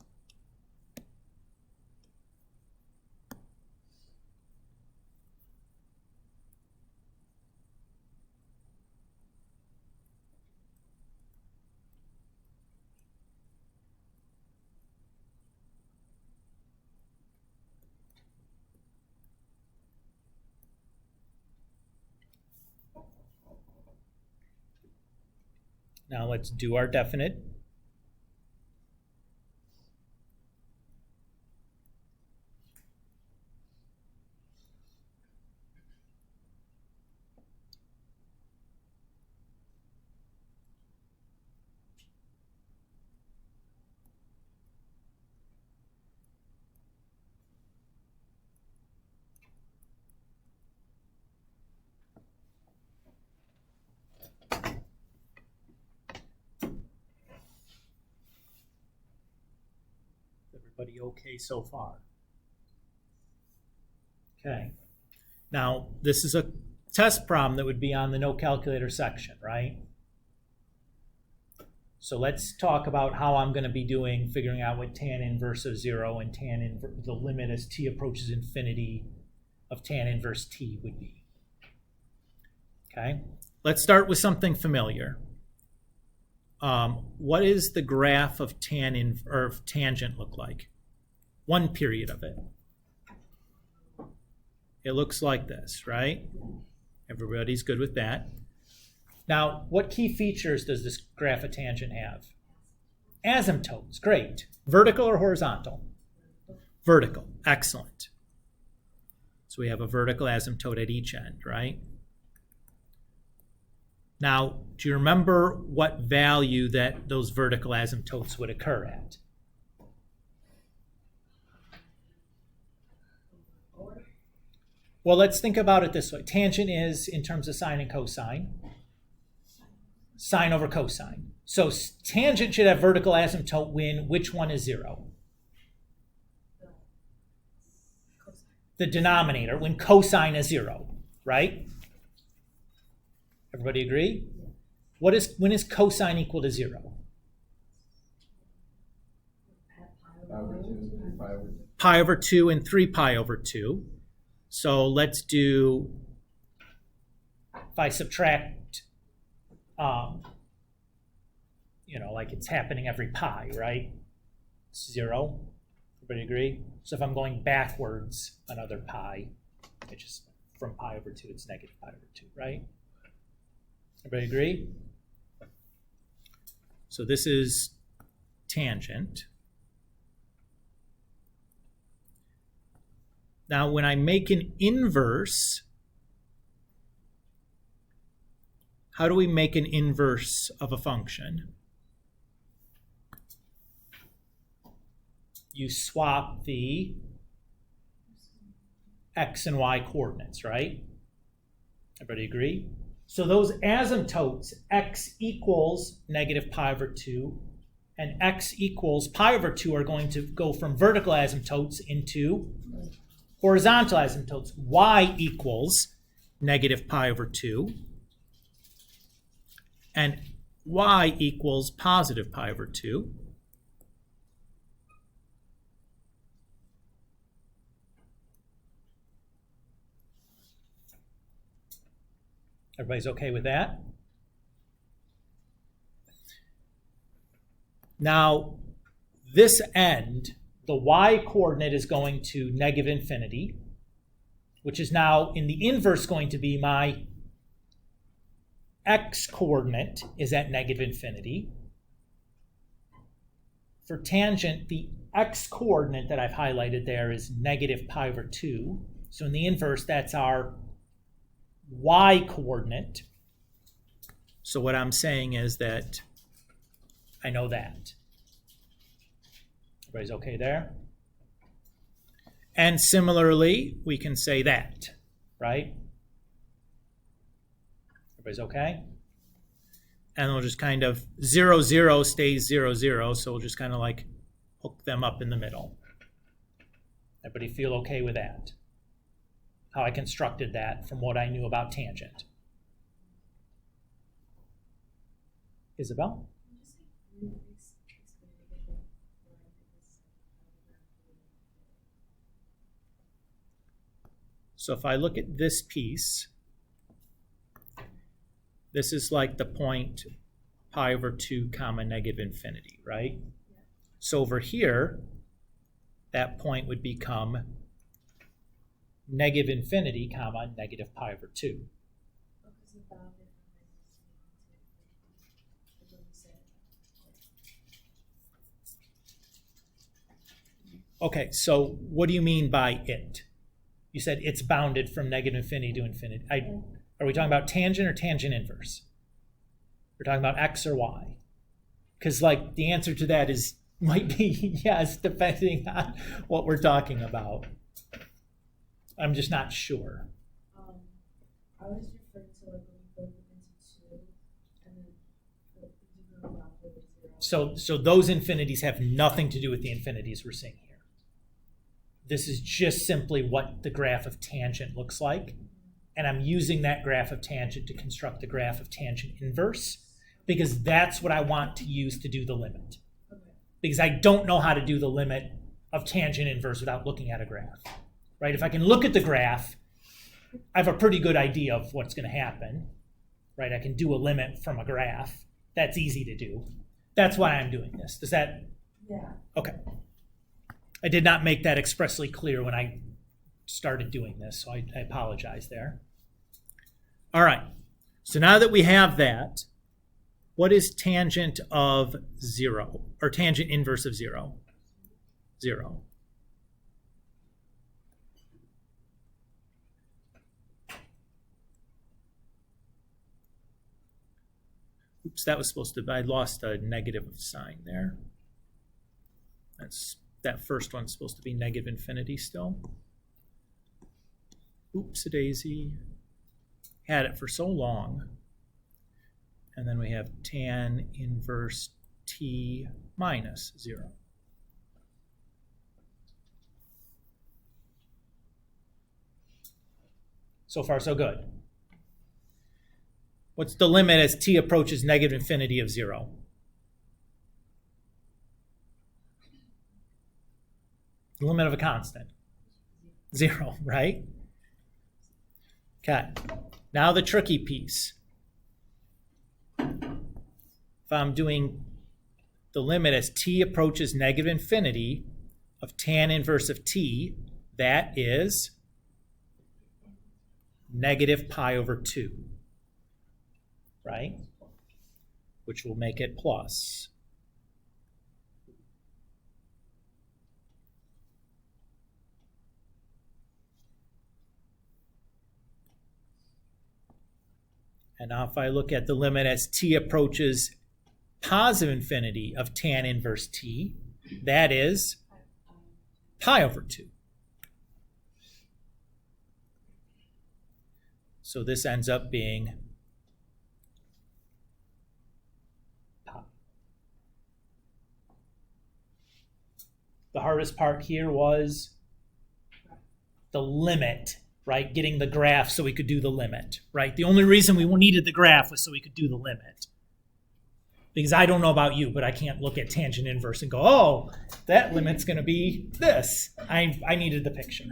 Now let's do our definite. Everybody okay so far? Okay. Now, this is a test problem that would be on the no calculator section, right? So let's talk about how I'm going to be figuring out what tan inverse of 0 and the limit as t approaches infinity of tan inverse t would be. Okay. Let's start with something familiar. What is the graph of tangent look like? One period of it. It looks like this, right? Everybody's good with that. Now, what key features does this graph of tangent have? Asymptotes, great. Vertical or horizontal? Vertical, excellent. So we have a vertical asymptote at each end, right? Now, do you remember what value that those vertical asymptotes would occur at? Well, let's think about it this way. Tangent is, in terms of sine and cosine, sine over cosine. So tangent should have vertical asymptote when which one is 0? The denominator, when cosine is 0, right? Everybody agree? When is cosine equal to 0? Pi over 2 and 3 pi over 2. So let's do, if I subtract, like it's happening every pi, right? 0. Everybody agree? So if I'm going backwards another pi, it just, from pi over 2, it's negative pi over 2, right? Everybody agree? So this is tangent. Now, when I make an inverse, how do we make an inverse of a function? You swap the x and y coordinates, right? Everybody agree? So those asymptotes, x equals negative pi over 2 and x equals pi over 2 are going to go from vertical asymptotes into horizontal asymptotes. Y equals negative pi over 2 and y equals positive pi over 2. Everybody's okay with that? Now, this end, the y coordinate is going to negative infinity, which is now in the inverse going to be my x coordinate is at negative infinity. For tangent, the x coordinate that I've highlighted there is negative pi over 2. So in the inverse, that's our y coordinate. So what I'm saying is that I know that. Everybody's okay there? And similarly, we can say that, right? Everybody's okay? And we'll just kind of 0, 0 stays 0, 0. So we'll just kind of like hook them up in the middle. Everybody feel okay with that? How I constructed that from what I knew about tangent. Isabel? So if I look at this piece, this is like the point pi over 2 comma negative infinity, right? So over here, that point would become negative infinity comma negative pi over 2. Okay, so what do you mean by it? You said it's bounded from negative infinity to infinity. Are we talking about tangent or tangent inverse? We're talking about x or y? Because like the answer to that might be yes, depending on what we're talking about. I'm just not sure. I was referring to like when you broke it into 2 and then the integral left was 0. So those infinities have nothing to do with the infinities we're seeing here. This is just simply what the graph of tangent looks like. And I'm using that graph of tangent to construct the graph of tangent inverse because that's what I want to use to do the limit. Okay. Because I don't know how to do the limit of tangent inverse without looking at a graph. Right? If I can look at the graph, I have a pretty good idea of what's going to happen. Right? I can do a limit from a graph. That's easy to do. That's why I'm doing this. Does that? Yeah. Okay. I did not make that expressly clear when I started doing this, so I apologize there. All right. So now that we have that, what is tangent of 0, or tangent inverse of 0? 0. Oops, that was supposed to be, I lost a negative sign there. That first one's supposed to be negative infinity still. Oops-a-daisy. Had it for so long. And then we have tan inverse t minus 0. So far, so good. What's the limit as t approaches negative infinity of 0? The limit of a constant. 0, right? Okay. Now the tricky piece. If I'm doing the limit as t approaches negative infinity of tan inverse of t, that is negative pi over 2, right? Which will make it plus. And now if I look at the limit as t approaches positive infinity of tan inverse t, that is pi over 2. So this ends up being pi. The hardest part here was the limit, right? Getting the graph so we could do the limit, right? The only reason we needed the graph was so we could do the limit. Because I don't know about you, but I can't look at tangent inverse and go, oh, that limit's going to be this. I needed the picture.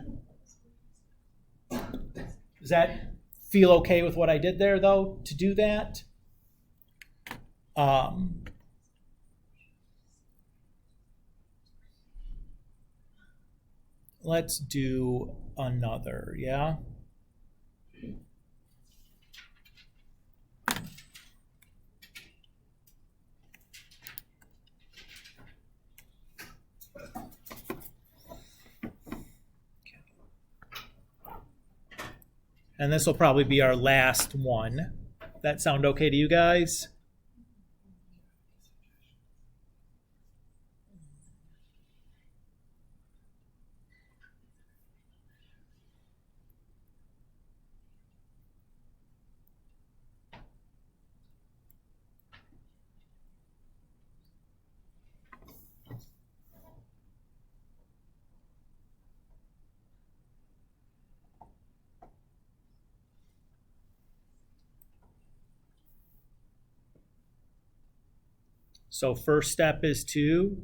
Does that feel okay with what I did there, though, to do that? Let's do another, yeah? And this will probably be our last one. That sound okay to you guys? So first step is to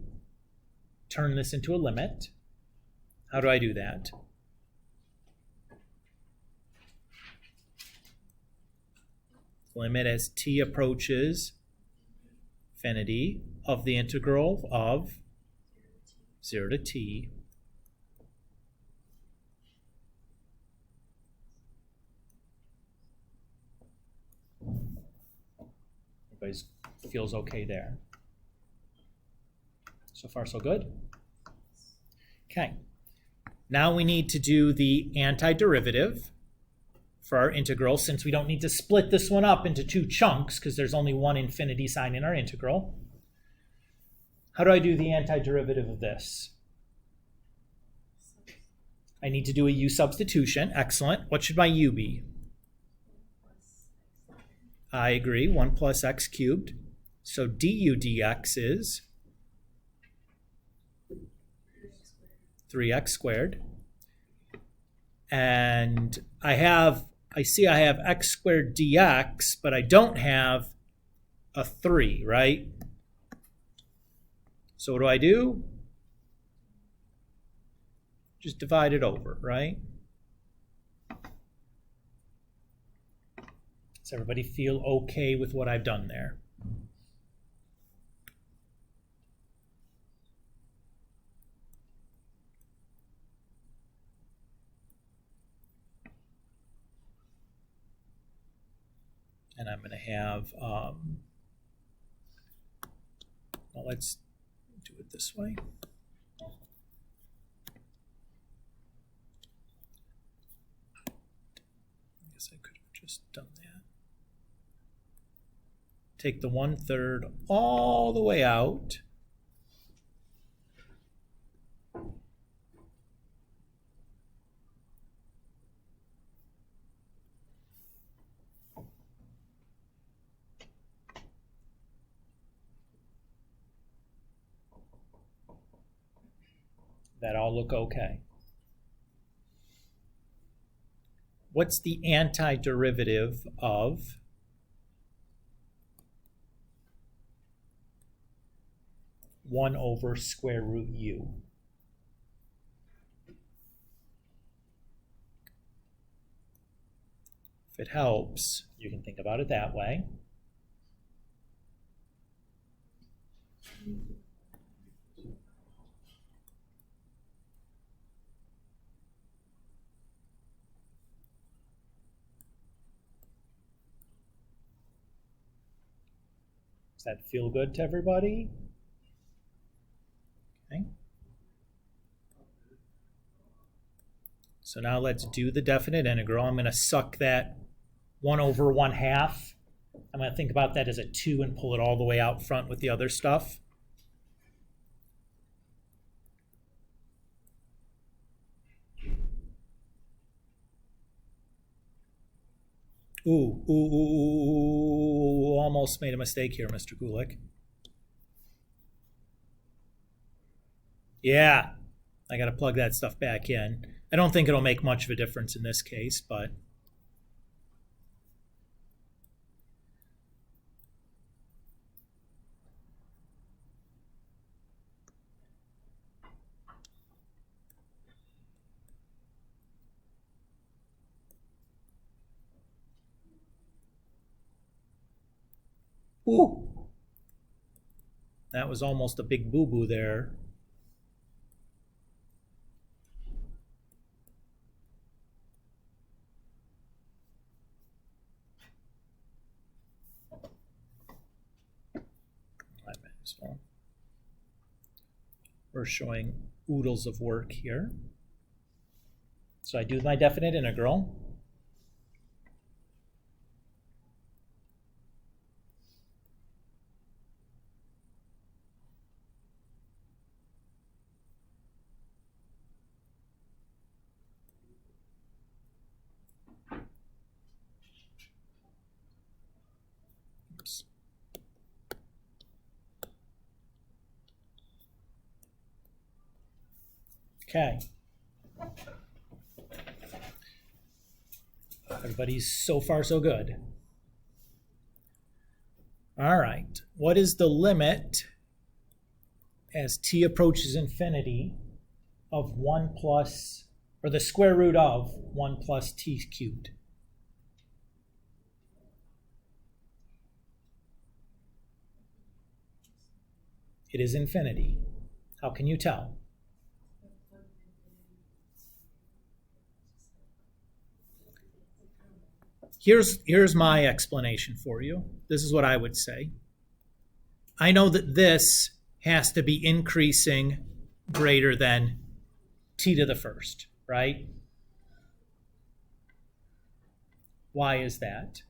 turn this into a limit. How do I do that? Limit as t approaches infinity of the integral of 0 to t everybody feels okay there. So far, so good? Okay. Now we need to do the antiderivative for our integral, since we don't need to split this one up into two chunks because there's only one infinity sign in our integral. How do I do the antiderivative of this? I need to do a u substitution. Excellent. What should my u be? I agree. 1 plus x cubed. So du dx is 3x squared. And I see I have x squared dx, but I don't have a 3, right? So what do? Just divide it over, right? Does everybody feel okay with what I've done there? And I'm going to have, well, let's do it this way. I guess I could have just done that. Take the 1/3 all the way out. That all look okay. What's the antiderivative of 1 over square root u? If it helps, you can think about it that way. Does that feel good to everybody? Okay. So now let's do the definite integral. I'm going to suck that 1 over 1/2. I'm going to think about that as a 2 and pull it all the way out front with the other stuff. Ooh, almost made a mistake here, Mr. Gulick. Yeah, I got to plug that stuff back in. I don't think it'll make much of a difference in this case, but ooh, that was almost a big boo-boo there. We're showing oodles of work here. So I do my definite integral. Oops. Okay. Everybody's so far so good. All right. What is the limit as t approaches infinity of 1 plus, or the square root of 1 plus t cubed? It is infinity. How can you tell? Here's my explanation for you. This is what I would say. I know that this has to be increasing greater than t to the first, right? Why is that?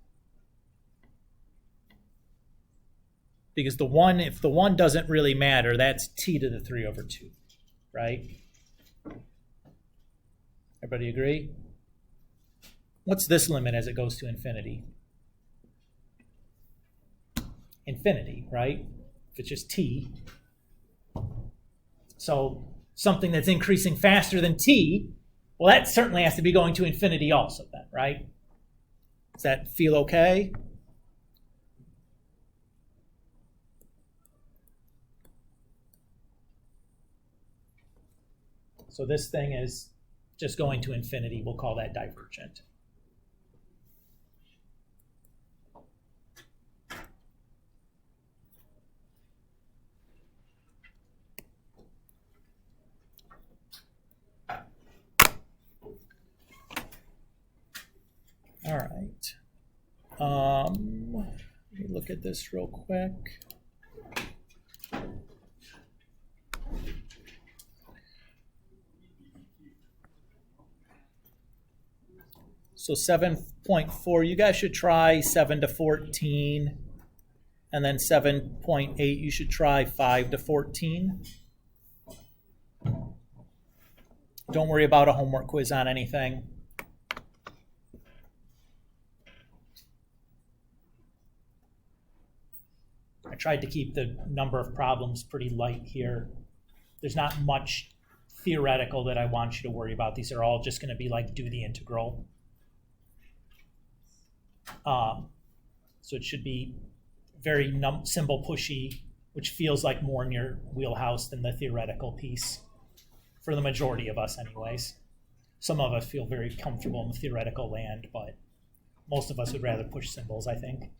Because the 1, if the 1 doesn't really matter, that's t to the 3 over 2, right? Everybody agree? What's this limit as it goes to infinity? Infinity, right? If it's just t. So something that's increasing faster than t, well, that certainly has to be going to infinity also then, right? Does that feel okay? So this thing is just going to infinity. We'll call that divergent. All right. Let me look at this real quick. So 7.4, you guys should try 7 to 14. And then 7.8, you should try 5 to 14. Don't worry about a homework quiz on anything. I tried to keep the number of problems pretty light here. There's not much theoretical that I want you to worry about. These are all just going to be like do the integral. So it should be very symbol pushy, which feels like more in your wheelhouse than the theoretical piece, for the majority of us anyways. Some of us feel very comfortable in the theoretical land, but most of us would rather push symbols, I think.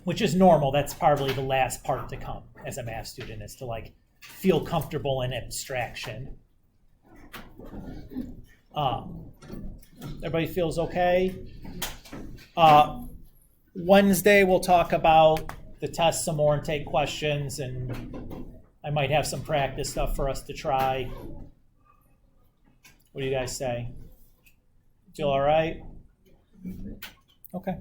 Which is normal. That's probably the last part to come as a math student, is to like feel comfortable in abstraction. Everybody feels okay? Wednesday we'll talk about the test some more and take questions, and I might have some practice stuff for us to try. What do you guys say? Feel all right? Okay.